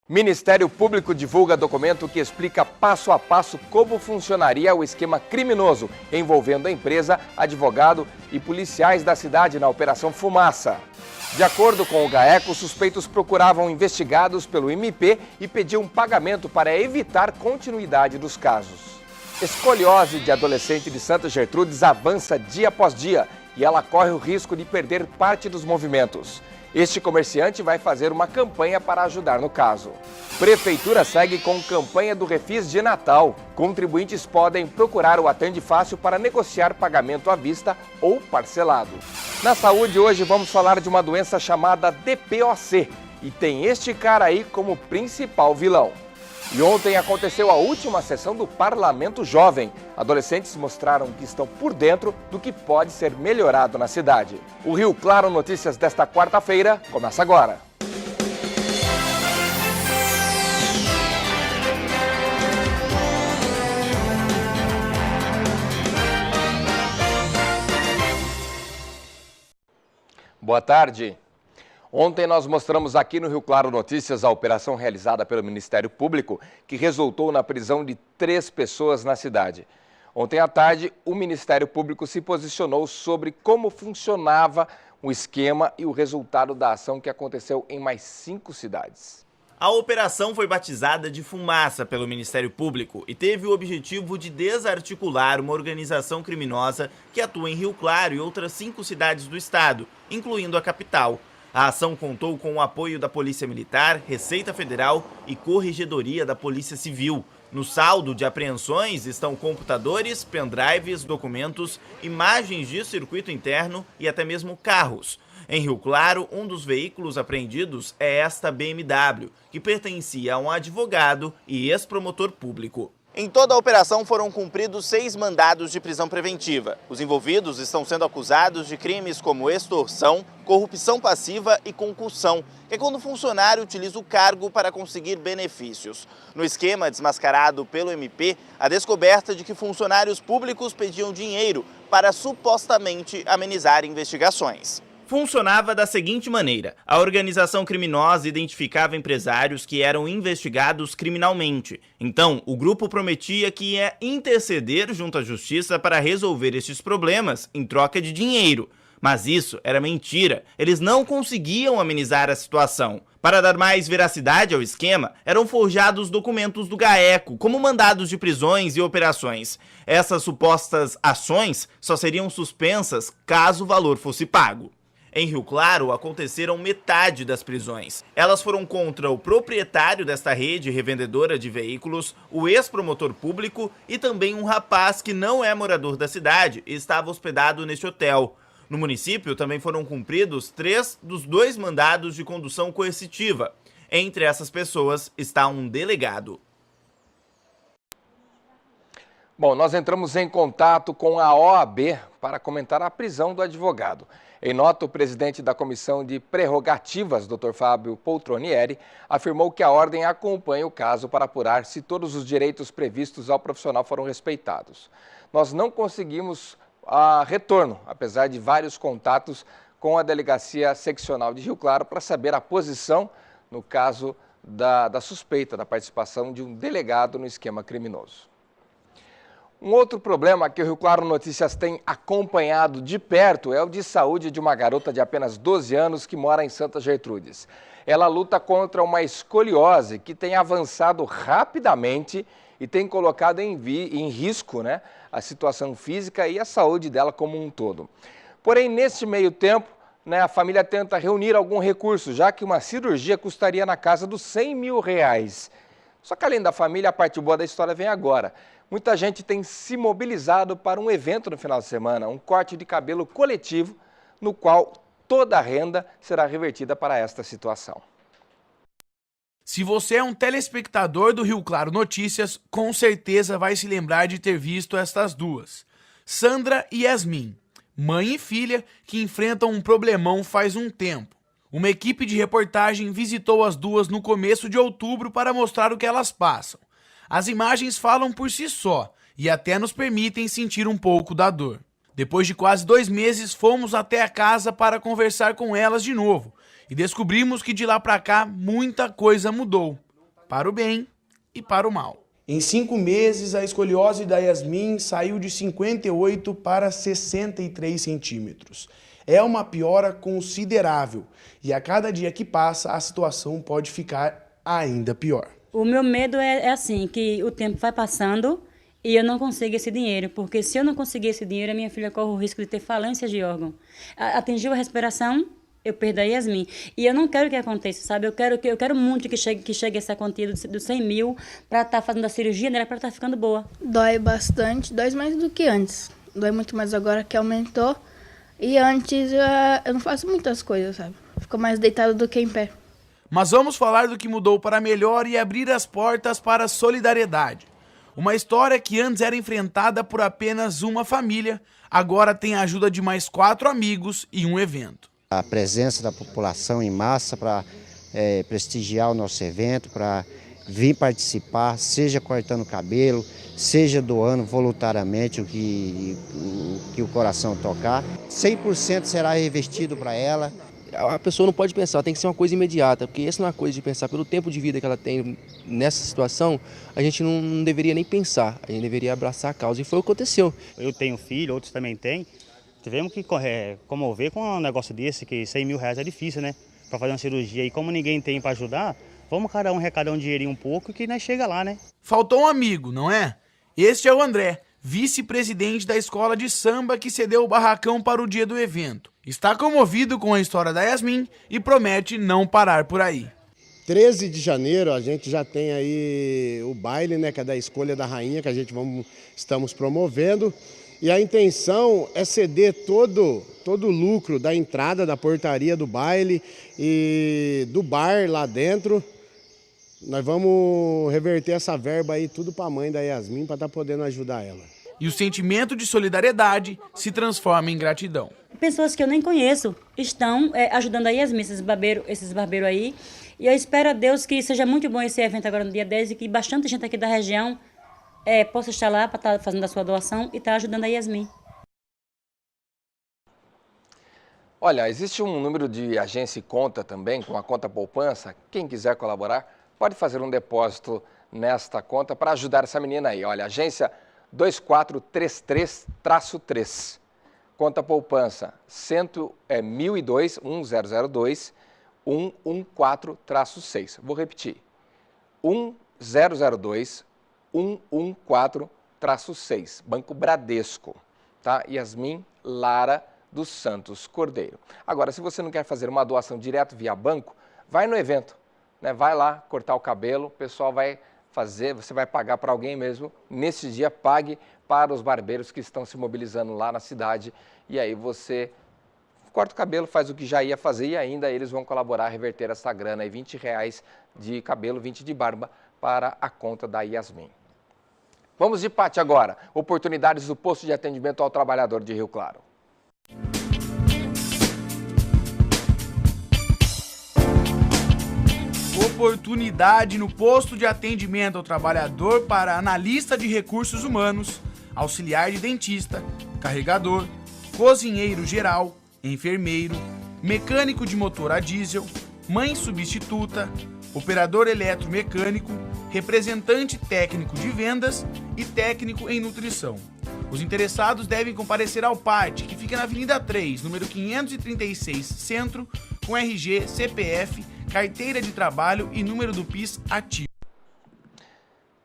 Ministério Público divulga documento que explica passo a passo como funcionaria o esquema criminoso envolvendo a empresa, advogado e policiais da cidade na Operação Fumaça. De acordo com o GAECO, os suspeitos procuravam investigados pelo MP e pediam pagamento para evitar continuidade dos casos. Escoliose de adolescente de Santa Gertrudes avança dia após dia e ela corre o risco de perder parte dos movimentos. Este comerciante vai fazer uma campanha para ajudar no caso. Prefeitura segue com campanha do Refis de Natal. Contribuintes podem procurar o Atende Fácil para negociar pagamento à vista ou parcelado. Na saúde, hoje vamos falar de uma doença chamada DPOC. E tem este cara aí como principal vilão. E ontem aconteceu a última sessão do Parlamento Jovem. Adolescentes mostraram que estão por dentro do que pode ser melhorado na cidade. O Rio Claro Notícias desta quarta-feira começa agora. Boa tarde. Ontem nós mostramos aqui no Rio Claro Notícias a operação realizada pelo Ministério Público que resultou na prisão de 3 pessoas na cidade. Ontem à tarde, o Ministério Público se posicionou sobre como funcionava o esquema e o resultado da ação que aconteceu em mais 5 cidades. A operação foi batizada de Fumaça pelo Ministério Público e teve o objetivo de desarticular uma organização criminosa que atua em Rio Claro e outras 5 cidades do estado, incluindo a capital. A ação contou com o apoio da Polícia Militar, Receita Federal e Corregedoria da Polícia Civil. No saldo de apreensões estão computadores, pendrives, documentos, imagens de circuito interno e até mesmo carros. Em Rio Claro, um dos veículos apreendidos é esta BMW, que pertencia a um advogado e ex-promotor público. Em toda a operação foram cumpridos 6 mandados de prisão preventiva. Os envolvidos estão sendo acusados de crimes como extorsão, corrupção passiva e concussão, que é quando o funcionário utiliza o cargo para conseguir benefícios. No esquema desmascarado pelo MP, a descoberta de que funcionários públicos pediam dinheiro para supostamente amenizar investigações. Funcionava da seguinte maneira: a organização criminosa identificava empresários que eram investigados criminalmente. Então, o grupo prometia que ia interceder junto à justiça para resolver estes problemas em troca de dinheiro. Mas isso era mentira, eles não conseguiam amenizar a situação. Para dar mais veracidade ao esquema, eram forjados documentos do GAECO, como mandados de prisões e operações. Essas supostas ações só seriam suspensas caso o valor fosse pago. Em Rio Claro, aconteceram metade das prisões. Elas foram contra o proprietário desta rede revendedora de veículos, o ex-promotor público e também um rapaz que não é morador da cidade e estava hospedado neste hotel. No município também foram cumpridos 3 dos 2 mandados de condução coercitiva. Entre essas pessoas está um delegado. Bom, nós entramos em contato com a OAB para comentar a prisão do advogado. Em nota, o presidente da Comissão de Prerrogativas, Dr. Fábio Poltronieri, afirmou que a ordem acompanha o caso para apurar se todos os direitos previstos ao profissional foram respeitados. Nós não conseguimos retorno, apesar de vários contatos com a Delegacia Seccional de Rio Claro para saber a posição no caso da suspeita da participação de um delegado no esquema criminoso. Um outro problema que o Rio Claro Notícias tem acompanhado de perto é o de saúde de uma garota de apenas 12 anos que mora em Santa Gertrudes. Ela luta contra uma escoliose que tem avançado rapidamente e tem colocado em risco, a situação física e a saúde dela como um todo. Porém, neste meio tempo, a família tenta reunir algum recurso, já que uma cirurgia custaria na casa dos R$100 mil. Só que além da família, a parte boa da história vem agora. Muita gente tem se mobilizado para um evento no final de semana, um corte de cabelo coletivo, no qual toda a renda será revertida para esta situação. Se você é um telespectador do Rio Claro Notícias, com certeza vai se lembrar de ter visto estas duas. Sandra e Yasmin, mãe e filha que enfrentam um problemão faz um tempo. Uma equipe de reportagem visitou as duas no começo de outubro para mostrar o que elas passam. As imagens falam por si só e até nos permitem sentir um pouco da dor. Depois de quase 2 meses, fomos até a casa para conversar com elas de novo e descobrimos que de lá para cá muita coisa mudou. para o bem e para o mal. Em 5 meses, a escoliose da Yasmin saiu de 58 para 63 centímetros. É uma piora considerável e a cada dia que passa, a situação pode ficar ainda pior. O meu medo é assim, que o tempo vai passando e eu não consigo esse dinheiro, porque se eu não conseguir esse dinheiro, a minha filha corre o risco de ter falência de órgão. Atingiu a respiração, eu perdo a Yasmin. E eu não quero que aconteça, sabe? Eu quero muito que chegue essa quantia dos 100 mil para estar fazendo a cirurgia dela, para estar ficando boa. Dói bastante, dói mais do que antes. Dói muito mais agora que aumentou. E antes eu não faço muitas coisas, sabe? Fico mais deitado do que em pé. Mas vamos falar do que mudou para melhor e abrir as portas para a solidariedade. Uma história que antes era enfrentada por apenas uma família, agora tem a ajuda de mais 4 amigos e um evento. A presença da população em massa para prestigiar o nosso evento, para vir participar, seja cortando cabelo, seja doando voluntariamente o que o coração tocar. 100% será revestido para ela. A pessoa não pode pensar, tem que ser uma coisa imediata, porque essa não é uma coisa de pensar. Pelo tempo de vida que ela tem nessa situação, a gente não deveria nem pensar, a gente deveria abraçar a causa, e foi o que aconteceu. Eu tenho filho, outros também têm. Tivemos que comover com um negócio desse, que 100 mil reais é difícil, né? Para fazer uma cirurgia. E como ninguém tem para ajudar, vamos cada um arrecadar um dinheirinho um pouco que nós chega lá, né? Faltou um amigo, não é? Este é o André, vice-presidente da escola de samba que cedeu o barracão para o dia do evento. Está comovido com a história da Yasmin e promete não parar por aí. 13 de janeiro a gente já tem aí o baile, né, que é da escolha da rainha, que a gente estamos promovendo. E a intenção é ceder todo o lucro da entrada, da portaria do baile e do bar lá dentro. Nós vamos reverter essa verba aí tudo para a mãe da Yasmin, para estar podendo ajudar ela. E o sentimento de solidariedade se transforma em gratidão. Pessoas que eu nem conheço estão ajudando a Yasmin, esses barbeiros aí. E eu espero a Deus que seja muito bom esse evento agora no dia 10 e que bastante gente aqui da região possa estar lá para estar fazendo a sua doação e estar ajudando a Yasmin. Olha, existe um número de agência e conta também, com a conta poupança. Quem quiser colaborar pode fazer um depósito nesta conta para ajudar essa menina aí. Olha, agência 2433-3. Conta poupança 1002-114-6. Vou repetir. 1002-114-6. Banco Bradesco. Tá? Yasmin Lara dos Santos Cordeiro. Agora, se você não quer fazer uma doação direto via banco, vai no evento. Né? Vai lá cortar o cabelo, o pessoal vai fazer, você vai pagar para alguém mesmo. Nesse dia, pague para os barbeiros que estão se mobilizando lá na cidade. E aí você corta o cabelo, faz o que já ia fazer e ainda eles vão colaborar, reverter essa grana aí, R$20 de cabelo, 20 de barba para a conta da Yasmin. Vamos de Pati agora. Oportunidades do posto de atendimento ao trabalhador de Rio Claro. Oportunidade no posto de atendimento ao trabalhador para analista de recursos humanos, auxiliar de dentista, carregador, cozinheiro geral, enfermeiro, mecânico de motor a diesel, mãe substituta, operador eletromecânico, representante técnico de vendas e técnico em nutrição. Os interessados devem comparecer ao PAT, que fica na Avenida 3, número 536, Centro, com RG, CPF, carteira de trabalho e número do PIS ativo.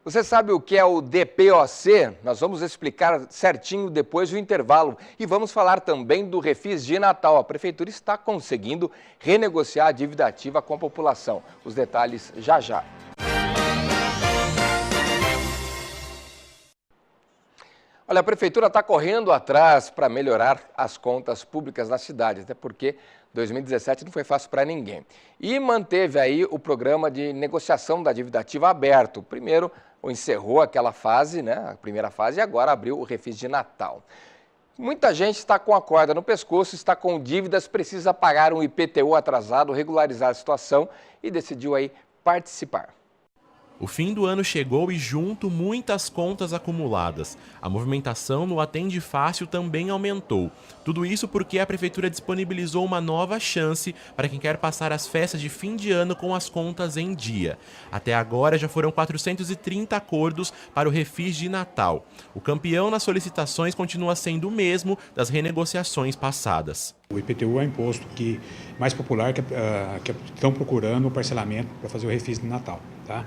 Você sabe o que é o DPOC? Nós vamos explicar certinho depois do intervalo. E vamos falar também do Refis de Natal. A Prefeitura está conseguindo renegociar a dívida ativa com a população. Os detalhes já já. Olha, a Prefeitura está correndo atrás para melhorar as contas públicas na cidade, até porque 2017 não foi fácil para ninguém. E manteve aí o programa de negociação da dívida ativa aberto. Primeiro, encerrou aquela fase, né, a primeira fase, e agora abriu o Refis de Natal. Muita gente está com a corda no pescoço, está com dívidas, precisa pagar um IPTU atrasado, regularizar a situação e decidiu aí participar. O fim do ano chegou e junto muitas contas acumuladas. A movimentação no Atende Fácil também aumentou. Tudo isso porque a Prefeitura disponibilizou uma nova chance para quem quer passar as festas de fim de ano com as contas em dia. Até agora já foram 430 acordos para o refis de Natal. O campeão nas solicitações continua sendo o mesmo das renegociações passadas. O IPTU é um imposto mais popular que estão procurando o parcelamento para fazer o refis de Natal. Tá?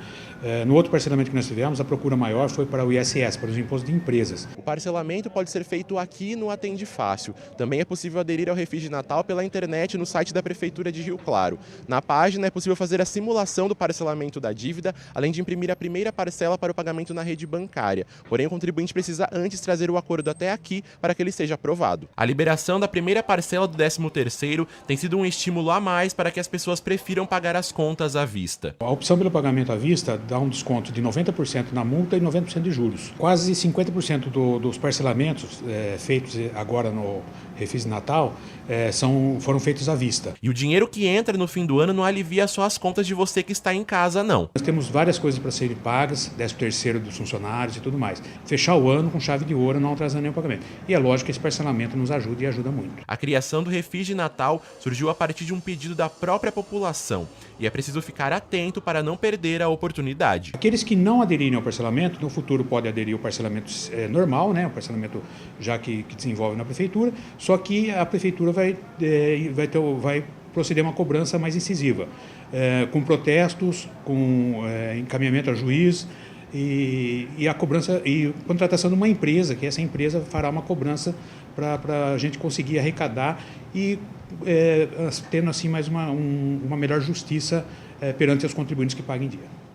No outro parcelamento que nós tivemos, a procura maior foi para o ISS, para os impostos de empresas. O parcelamento pode ser feito aqui no Atende Fácil. Também é possível aderir ao refis de Natal pela internet no site da Prefeitura de Rio Claro. Na página é possível fazer a simulação do parcelamento da dívida, além de imprimir a primeira parcela para o pagamento na rede bancária. Porém, o contribuinte precisa antes trazer o acordo até aqui para que ele seja aprovado. A liberação da primeira parcela do 13º tem sido um estímulo a mais para que as pessoas prefiram pagar as contas à vista. A opção pelo pagamento à vista dá um desconto de 90% na multa e 90% de juros. Quase 50% dos parcelamentos feitos agora no refis de Natal foram feitos à vista. E o dinheiro que entra no fim do ano não alivia só as contas de você que está em casa, não. Nós temos várias coisas para serem pagas, 13º dos funcionários e tudo mais. Fechar o ano com chave de ouro, não atrasando nenhum pagamento. E é lógico que esse parcelamento nos ajuda e ajuda muito. A criação do refis de Natal surgiu a partir de um pedido da própria população. E é preciso ficar atento para não perder a oportunidade. Aqueles que não aderirem ao parcelamento, no futuro podem aderir ao parcelamento normal, né? O parcelamento já que desenvolve na Prefeitura, só que a Prefeitura vai proceder a uma cobrança mais incisiva, com protestos, com encaminhamento a juiz e a cobrança e contratação de uma empresa, que essa empresa fará uma cobrança para a gente conseguir arrecadar e tendo assim mais uma melhor justiça perante os contribuintes que pagam em dia.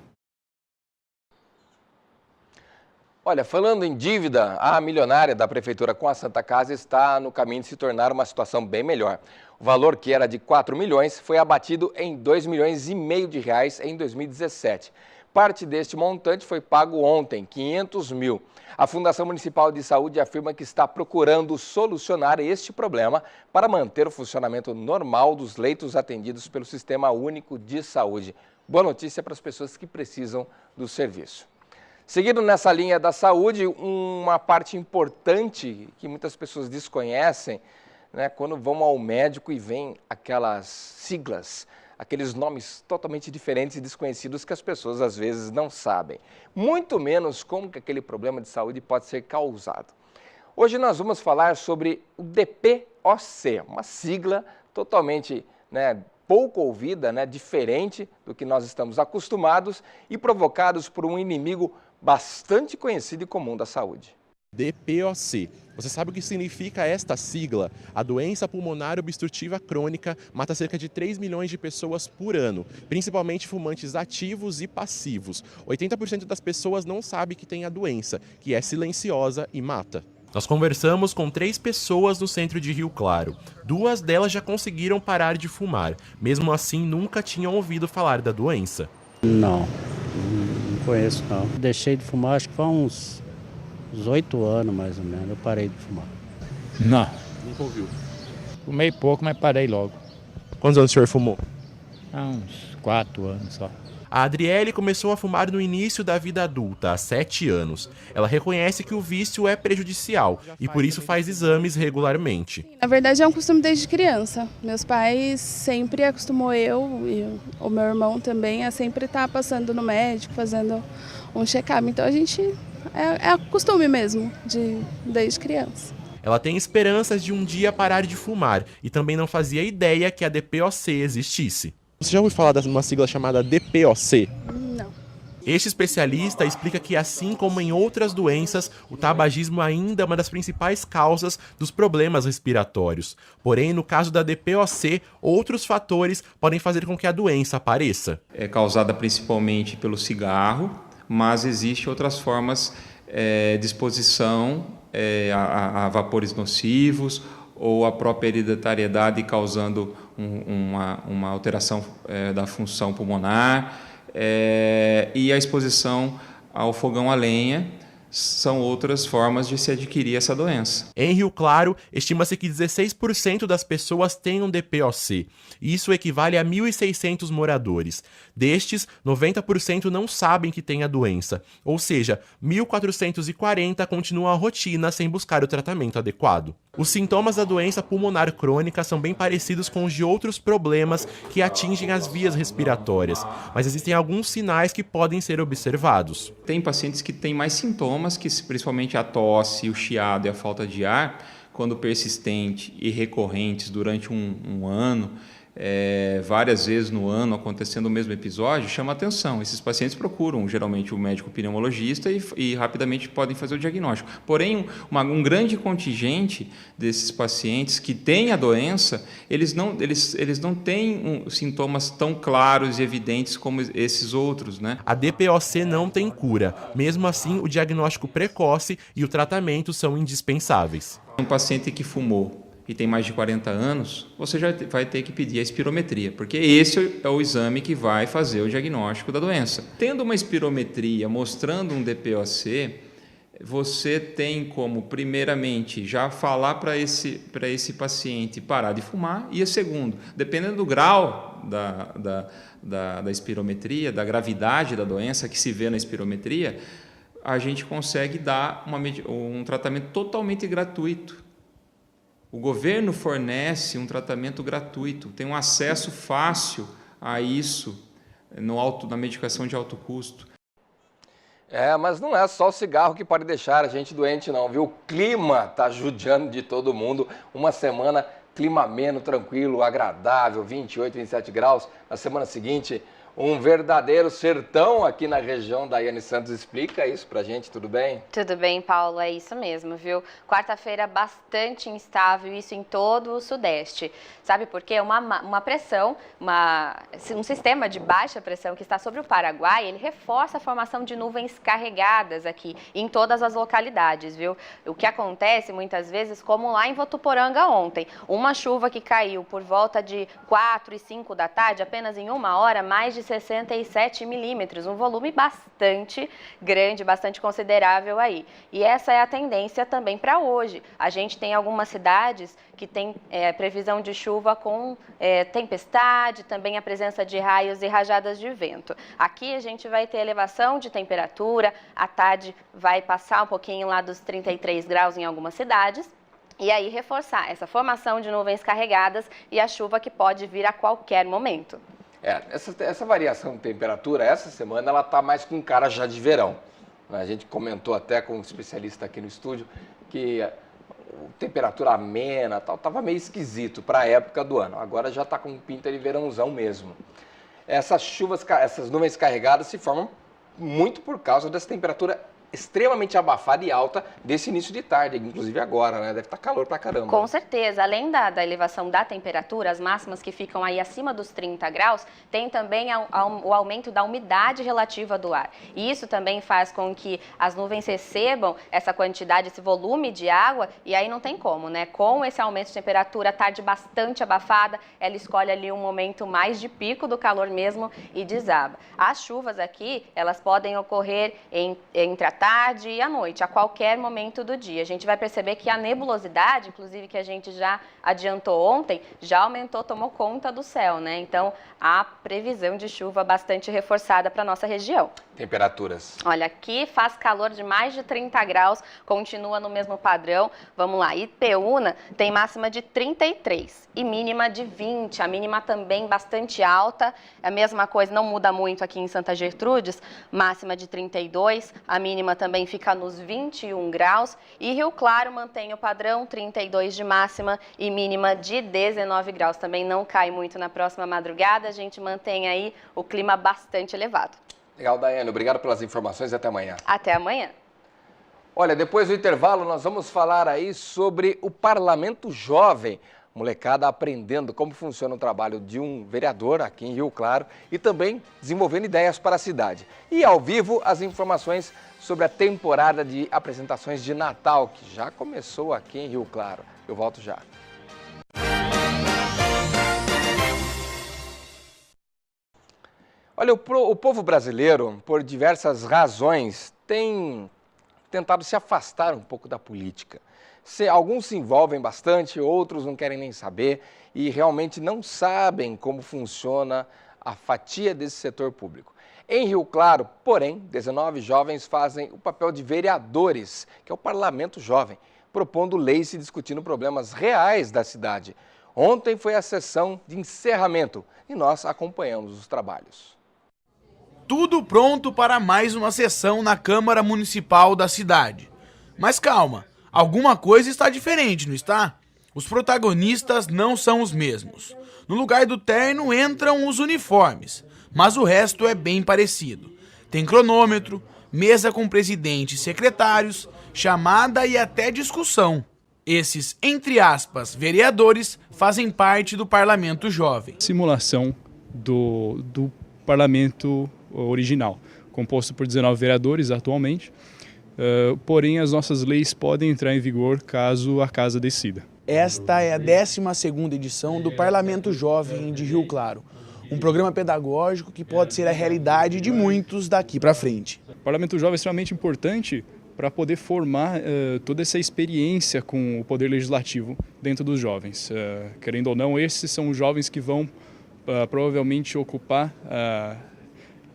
Olha, falando em dívida, a milionária da Prefeitura com a Santa Casa está no caminho de se tornar uma situação bem melhor. O valor que era de 4 milhões foi abatido em 2,5 milhões de reais em 2017. Parte deste montante foi pago ontem, 500 mil. A Fundação Municipal de Saúde afirma que está procurando solucionar este problema para manter o funcionamento normal dos leitos atendidos pelo Sistema Único de Saúde. Boa notícia para as pessoas que precisam do serviço. Seguindo nessa linha da saúde, uma parte importante que muitas pessoas desconhecem, né, quando vão ao médico e vêm aquelas siglas, aqueles nomes totalmente diferentes e desconhecidos que as pessoas às vezes não sabem, muito menos como que aquele problema de saúde pode ser causado. Hoje nós vamos falar sobre o DPOC, uma sigla totalmente, pouco ouvida, diferente do que nós estamos acostumados e provocados por um inimigo bastante conhecido e comum da saúde. DPOC. Você sabe o que significa esta sigla? A doença pulmonar obstrutiva crônica mata cerca de 3 milhões de pessoas por ano, principalmente fumantes ativos e passivos. 80% das pessoas não sabe que tem a doença, que é silenciosa e mata. Nós conversamos com 3 pessoas no centro de Rio Claro. 2 delas já conseguiram parar de fumar. Mesmo assim, nunca tinham ouvido falar da doença. Não conheço não. Deixei de fumar acho que foi uns 8 anos mais ou menos, eu parei de fumar. Não. Nunca ouviu? Fumei pouco, mas parei logo. Quantos anos o senhor fumou? Há uns 4 anos só. A Adriele começou a fumar no início da vida adulta, há 7 anos. Ela reconhece que o vício é prejudicial e por isso faz exames regularmente. Na verdade é um costume desde criança. Meus pais sempre acostumou eu e o meu irmão também a sempre estar passando no médico, fazendo um check-up. Então a gente é costume mesmo, desde criança. Ela tem esperanças de um dia parar de fumar e também não fazia ideia que a DPOC existisse. Você já ouviu falar de uma sigla chamada DPOC? Não. Este especialista explica que, assim como em outras doenças, o tabagismo ainda é uma das principais causas dos problemas respiratórios. Porém, no caso da DPOC, outros fatores podem fazer com que a doença apareça. É causada principalmente pelo cigarro, mas existem outras formas de exposição a vapores nocivos ou a própria hereditariedade causando uma alteração da função pulmonar e a exposição ao fogão a lenha são outras formas de se adquirir essa doença. Em Rio Claro, estima-se que 16% das pessoas têm um DPOC. Isso equivale a 1.600 moradores. Destes, 90% não sabem que têm a doença, ou seja, 1.440 continuam a rotina sem buscar o tratamento adequado. Os sintomas da doença pulmonar crônica são bem parecidos com os de outros problemas que atingem as vias respiratórias, mas existem alguns sinais que podem ser observados. Tem pacientes que têm mais sintomas, que principalmente a tosse, o chiado e a falta de ar, quando persistente e recorrentes durante um ano, várias vezes no ano acontecendo o mesmo episódio, chama atenção. Esses pacientes procuram geralmente o médico pneumologista e rapidamente podem fazer o diagnóstico. Porém, um grande contingente desses pacientes que têm a doença, eles não têm sintomas tão claros e evidentes como esses outros, né? A DPOC não tem cura. Mesmo assim, o diagnóstico precoce e o tratamento são indispensáveis. Um paciente que fumou e tem mais de 40 anos, você já vai ter que pedir a espirometria, porque esse é o exame que vai fazer o diagnóstico da doença. Tendo uma espirometria mostrando um DPOC, você tem como, primeiramente, já falar para esse paciente parar de fumar, e segundo, dependendo do grau da espirometria, da gravidade da doença que se vê na espirometria, a gente consegue dar um tratamento totalmente gratuito. O governo fornece um tratamento gratuito, tem um acesso fácil a isso na medicação de alto custo. Mas não é só o cigarro que pode deixar a gente doente não, viu? O clima está judiando de todo mundo. Uma semana, clima ameno, tranquilo, agradável, 28, 27 graus. Na semana seguinte, um verdadeiro sertão aqui na região. Daiane Santos explica isso pra gente, tudo bem? Tudo bem, Paulo, é isso mesmo, viu? Quarta-feira bastante instável, isso em todo o Sudeste. Sabe por quê? Uma pressão, um sistema de baixa pressão que está sobre o Paraguai, ele reforça a formação de nuvens carregadas aqui em todas as localidades, viu? O que acontece muitas vezes, como lá em Votuporanga ontem, uma chuva que caiu por volta de 4 e 5 da tarde, apenas em uma hora, mais de 67 milímetros, um volume bastante grande, bastante considerável aí. E essa é a tendência também para hoje. A gente tem algumas cidades que tem previsão de chuva com tempestade, também a presença de raios e rajadas de vento. Aqui a gente vai ter elevação de temperatura, à tarde vai passar um pouquinho lá dos 33 graus em algumas cidades, e aí reforçar essa formação de nuvens carregadas e a chuva que pode vir a qualquer momento. Essa variação de temperatura, essa semana, ela está mais com cara já de verão. A gente comentou até com um especialista aqui no estúdio que a temperatura amena, estava meio esquisito para a época do ano. Agora já está com pinta de verãozão mesmo. Essas nuvens carregadas se formam muito por causa dessa temperatura extremamente abafada e alta desse início de tarde, inclusive agora, né? Deve estar calor pra caramba. Com certeza. Além da elevação da temperatura, as máximas que ficam aí acima dos 30 graus, tem também o aumento da umidade relativa do ar. E isso também faz com que as nuvens recebam essa quantidade, esse volume de água, e aí não tem como, né? Com esse aumento de temperatura, tarde bastante abafada, ela escolhe ali um momento mais de pico do calor mesmo e desaba. As chuvas aqui, elas podem ocorrer entre a tarde e à noite, a qualquer momento do dia. A gente vai perceber que a nebulosidade, inclusive que a gente já adiantou ontem, já aumentou, tomou conta do céu, né? Então, há previsão de chuva bastante reforçada para a nossa região. Temperaturas. Olha, aqui faz calor de mais de 30 graus, continua no mesmo padrão. Vamos lá, Ipeúna tem máxima de 33 e mínima de 20. A mínima também bastante alta. A mesma coisa, não muda muito aqui em Santa Gertrudes, máxima de 32, a mínima também fica nos 21 graus. E Rio Claro mantém o padrão, 32 de máxima e mínima de 19 graus. Também não cai muito na próxima madrugada, a gente mantém aí o clima bastante elevado. Legal, Daiane. Obrigado pelas informações e até amanhã. Até amanhã. Olha, depois do intervalo nós vamos falar aí sobre o Parlamento Jovem. Molecada aprendendo como funciona o trabalho de um vereador aqui em Rio Claro e também desenvolvendo ideias para a cidade. E ao vivo as informações sobre a temporada de apresentações de Natal, que já começou aqui em Rio Claro. Eu volto já. Olha, o povo brasileiro, por diversas razões, tem tentado se afastar um pouco da política. Alguns se envolvem bastante, outros não querem nem saber e realmente não sabem como funciona a fatia desse setor público. Em Rio Claro, porém, 19 jovens fazem o papel de vereadores, que é o Parlamento Jovem, propondo leis e discutindo problemas reais da cidade. Ontem foi a sessão de encerramento e nós acompanhamos os trabalhos. Tudo pronto para mais uma sessão na Câmara Municipal da cidade. Mas calma, alguma coisa está diferente, não está? Os protagonistas não são os mesmos. No lugar do terno entram os uniformes, mas o resto é bem parecido. Tem cronômetro, mesa com presidente e secretários, chamada e até discussão. Esses, entre aspas, vereadores fazem parte do Parlamento Jovem. Simulação do Parlamento original, composto por 19 vereadores atualmente, porém as nossas leis podem entrar em vigor caso a casa decida. Esta é a 12ª edição do Parlamento Jovem de Rio Claro, um programa pedagógico que pode ser a realidade de muitos daqui para frente. O Parlamento Jovem é extremamente importante para poder formar toda essa experiência com o poder legislativo dentro dos jovens. Querendo ou não, esses são os jovens que vão provavelmente ocupar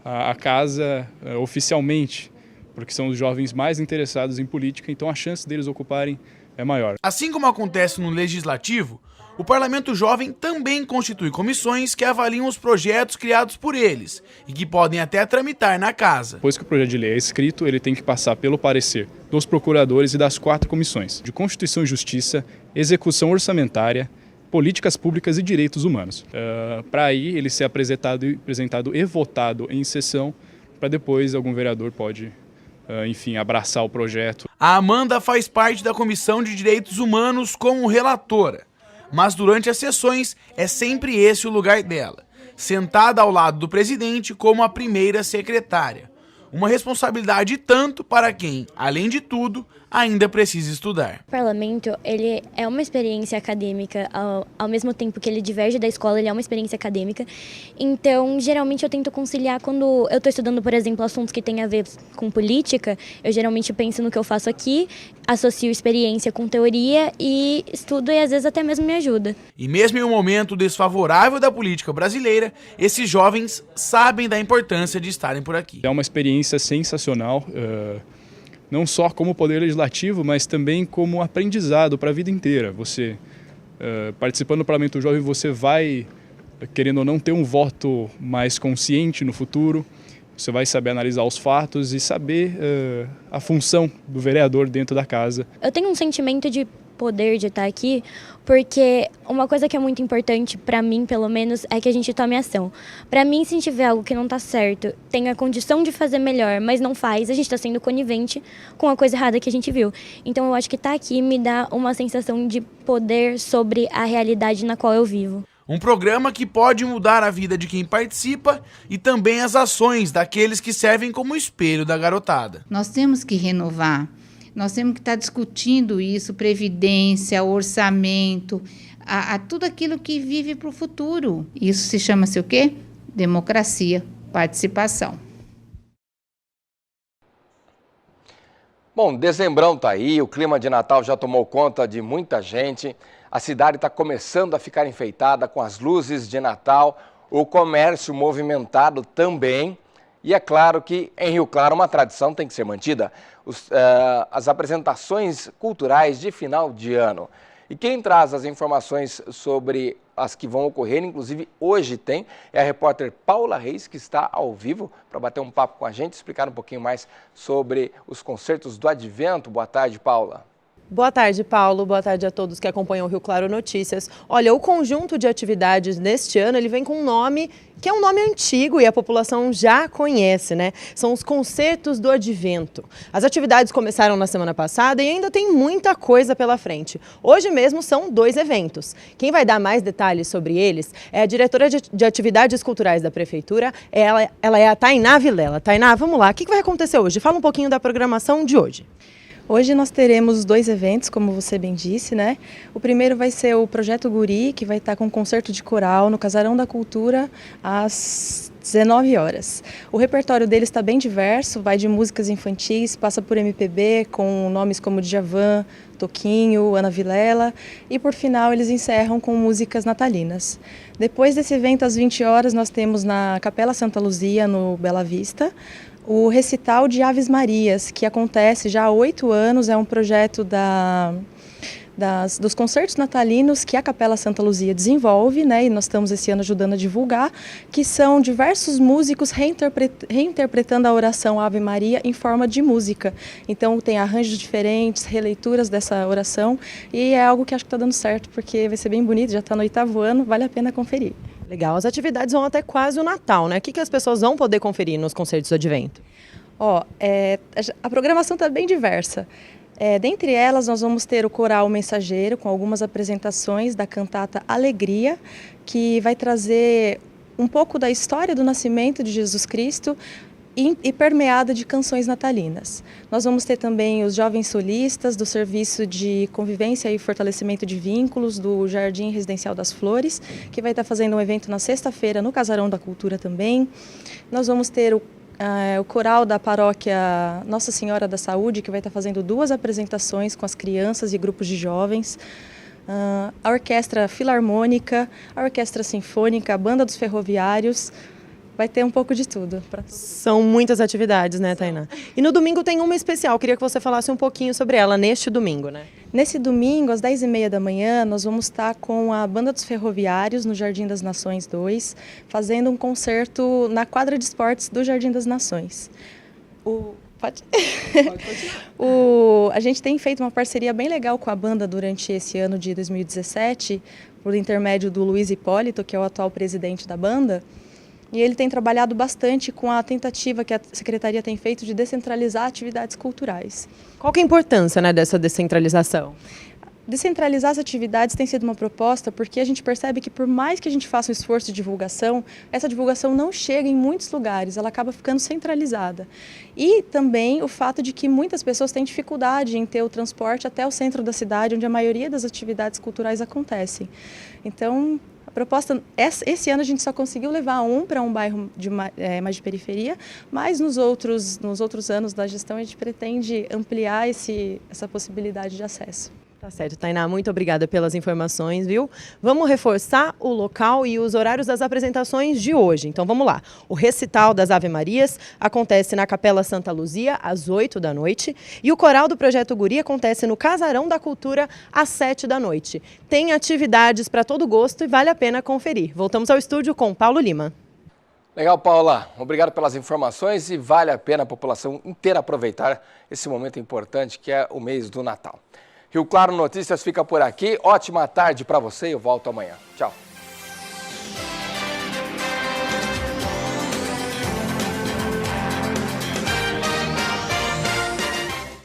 a casa oficialmente, porque são os jovens mais interessados em política, então a chance deles ocuparem é maior. Assim como acontece no Legislativo, o Parlamento Jovem também constitui comissões que avaliam os projetos criados por eles e que podem até tramitar na casa. Depois que o projeto de lei é escrito, ele tem que passar pelo parecer dos procuradores e das 4 comissões de Constituição e Justiça, Execução Orçamentária, Políticas Públicas e Direitos Humanos. Para aí ele ser apresentado e votado em sessão, para depois algum vereador pode, enfim, abraçar o projeto. A Amanda faz parte da Comissão de Direitos Humanos como relatora. Mas durante as sessões é sempre esse o lugar dela, sentada ao lado do presidente como a primeira secretária. Uma responsabilidade tanto para quem, além de tudo, ainda precisa estudar. O parlamento, ele é uma experiência acadêmica, ao mesmo tempo que ele diverge da escola, ele é uma experiência acadêmica. Então, geralmente eu tento conciliar quando eu estou estudando, por exemplo, assuntos que têm a ver com política, eu geralmente penso no que eu faço aqui, associo experiência com teoria e estudo e às vezes até mesmo me ajuda. E mesmo em um momento desfavorável da política brasileira, esses jovens sabem da importância de estarem por aqui. É uma experiência sensacional, não só como poder legislativo, mas também como aprendizado para a vida inteira. Você, participando do Parlamento Jovem, você vai, querendo ou não, ter um voto mais consciente no futuro. Você vai saber analisar os fatos e saber a função do vereador dentro da casa. Eu tenho um sentimento de poder de estar aqui, porque uma coisa que é muito importante para mim, pelo menos, é que a gente tome ação. Para mim, se tiver algo que não está certo, tem a condição de fazer melhor, mas não faz, a gente está sendo conivente com a coisa errada que a gente viu. Então eu acho que estar aqui me dá uma sensação de poder sobre a realidade na qual eu vivo. Um programa que pode mudar a vida de quem participa e também as ações daqueles que servem como espelho da garotada. Nós temos que renovar, nós temos que estar discutindo isso, previdência, orçamento, a tudo aquilo que vive para o futuro. Isso se chama-se o quê? Democracia, participação. Bom, dezembrão tá aí, o clima de Natal já tomou conta de muita gente. A cidade está começando a ficar enfeitada com as luzes de Natal, o comércio movimentado também. E é claro que em Rio Claro uma tradição tem que ser mantida, as apresentações culturais de final de ano. E quem traz as informações sobre as que vão ocorrer, inclusive hoje tem, é a repórter Paula Reis, que está ao vivo para bater um papo com a gente, explicar um pouquinho mais sobre os concertos do Advento. Boa tarde, Paula. Boa tarde, Paulo. Boa tarde a todos que acompanham o Rio Claro Notícias. Olha, o conjunto de atividades neste ano, ele vem com um nome que é um nome antigo e a população já conhece, né? São os Concertos do Advento. As atividades começaram na semana passada e ainda tem muita coisa pela frente. Hoje mesmo são 2 eventos. Quem vai dar mais detalhes sobre eles é a diretora de atividades culturais da Prefeitura, ela é a Tainá Vilela. Tainá, vamos lá, o que vai acontecer hoje? Fala um pouquinho da programação de hoje. Hoje nós teremos 2 eventos, como você bem disse, né? O primeiro vai ser o Projeto Guri, que vai estar com um concerto de coral no Casarão da Cultura às 19 horas. O repertório deles está bem diverso, vai de músicas infantis, passa por MPB, com nomes como Djavan, Toquinho, Ana Vilela, e por final eles encerram com músicas natalinas. Depois desse evento, às 20 horas, nós temos na Capela Santa Luzia, no Bela Vista, o recital de Aves Marias, que acontece já há 8 anos, é um projeto dos concertos natalinos que a Capela Santa Luzia desenvolve, né, e nós estamos esse ano ajudando a divulgar, que são diversos músicos reinterpretando a oração Ave Maria em forma de música. Então tem arranjos diferentes, releituras dessa oração, e é algo que acho que está dando certo, porque vai ser bem bonito, já está no 8º ano, vale a pena conferir. Legal, as atividades vão até quase o Natal, né? O que as pessoas vão poder conferir nos concertos do Advento? A programação está bem diversa. Dentre elas, nós vamos ter o Coral Mensageiro, com algumas apresentações da cantata Alegria, que vai trazer um pouco da história do nascimento de Jesus Cristo e permeada de canções natalinas. Nós vamos ter também os jovens solistas do Serviço de Convivência e Fortalecimento de Vínculos do Jardim Residencial das Flores, que vai estar fazendo um evento na sexta-feira no Casarão da Cultura também. Nós vamos ter o coral da paróquia Nossa Senhora da Saúde, que vai estar fazendo 2 apresentações com as crianças e grupos de jovens. A Orquestra Filarmônica, a Orquestra Sinfônica, a Banda dos Ferroviários. Vai ter um pouco de tudo. São muitas atividades, né, Tainá? E no domingo tem uma especial, queria que você falasse um pouquinho sobre ela, neste domingo, né? Nesse domingo, às 10h30 da manhã, nós vamos estar com a Banda dos Ferroviários, no Jardim das Nações 2, fazendo um concerto na quadra de esportes do Jardim das Nações. A gente tem feito uma parceria bem legal com a banda durante esse ano de 2017, por intermédio do Luiz Hipólito, que é o atual presidente da banda. E ele tem trabalhado bastante com a tentativa que a Secretaria tem feito de descentralizar atividades culturais. Qual que é a importância, né, dessa descentralização? Descentralizar as atividades tem sido uma proposta porque a gente percebe que por mais que a gente faça um esforço de divulgação, essa divulgação não chega em muitos lugares, ela acaba ficando centralizada. E também o fato de que muitas pessoas têm dificuldade em ter o transporte até o centro da cidade, onde a maioria das atividades culturais acontecem. Então, a proposta, esse ano a gente só conseguiu levar para um bairro mais de periferia, mas nos outros anos da gestão a gente pretende ampliar essa possibilidade de acesso. Tá certo, Tainá, muito obrigada pelas informações, viu? Vamos reforçar o local e os horários das apresentações de hoje. Então vamos lá. O recital das Ave Marias acontece na Capela Santa Luzia, às 8 da noite. E o coral do Projeto Guri acontece no Casarão da Cultura, às 7 da noite. Tem atividades para todo gosto e vale a pena conferir. Voltamos ao estúdio com Paulo Lima. Legal, Paula. Obrigado pelas informações e vale a pena a população inteira aproveitar esse momento importante que é o mês do Natal. Rio Claro Notícias fica por aqui. Ótima tarde para você e eu volto amanhã. Tchau.